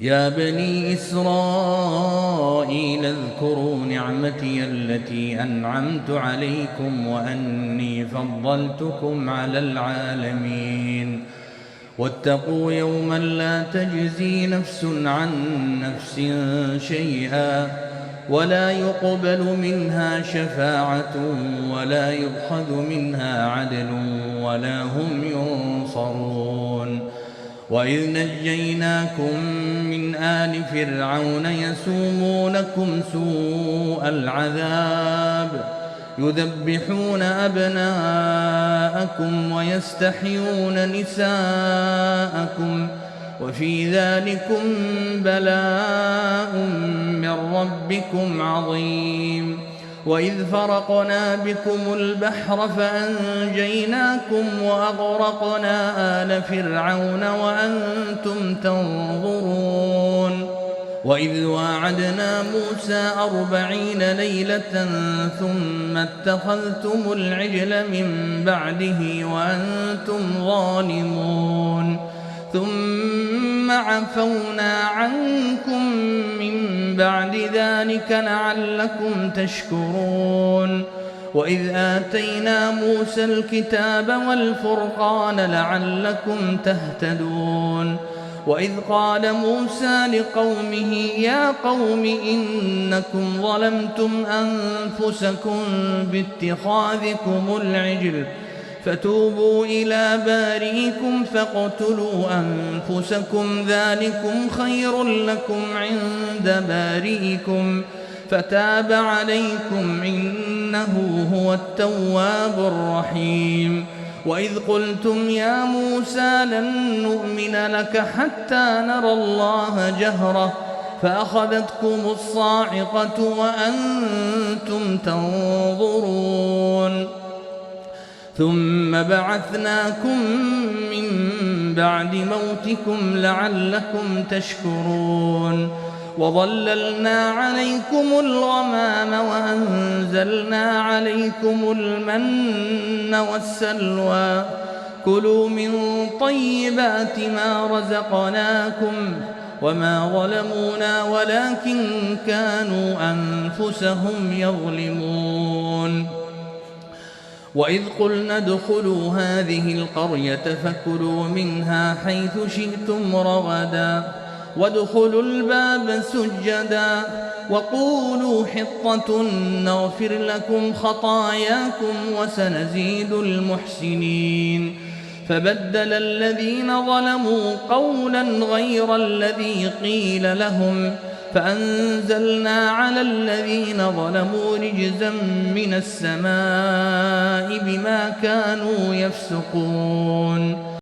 يا بني إسرائيل اذكروا نعمتي التي أنعمت عليكم وأني فضلتكم على العالمين واتقوا يوما لا تجزي نفس عن نفس شيئا ولا يقبل منها شفاعة ولا يؤخذ منها عدل ولا هم ينصرون. وإذ نجيناكم من آل فرعون يسومونكم سوء العذاب يذبحون أبناءكم ويستحيون نساءكم وفي ذلكم بلاء من ربكم عظيم. وإذ فرقنا بكم البحر فأنجيناكم وأغرقنا آل فرعون وأنتم تنظرون. وإذ واعدنا موسى 40 ليلة ثم اتخذتم العجل من بعده وأنتم ظالمون ثم عفونا عنكم من بعد ذلك لعلكم تشكرون. وإذ آتينا موسى الكتاب والفرقان لعلكم تهتدون. وإذ قال موسى لقومه يا قوم إنكم ظلمتم أنفسكم باتخاذكم العجل فتوبوا إلى بارئكم فاقتلوا أنفسكم ذلكم خير لكم عند بارئكم فتاب عليكم إنه هو التواب الرحيم. وإذ قلتم يا موسى لن نؤمن لك حتى نرى الله جهرة فأخذتكم الصاعقة وأنتم تنظرون. ثم بعثناكم من بعد موتكم لعلكم تشكرون. وظللنا عليكم الغمام وأنزلنا عليكم المن والسلوى كلوا من طيبات ما رزقناكم وما ظلمونا ولكن كانوا أنفسهم يظلمون. وإذ قلنا ادخلوا هذه القرية فكلوا منها حيث شئتم رغدا وادخلوا الباب سجدا وقولوا حطة نغفر لكم خطاياكم وسنزيد المحسنين. فبدل الذين ظلموا قولا غير الذي قيل لهم فأنزلنا على الذين ظلموا رجزا من السماء بما كانوا يفسقون.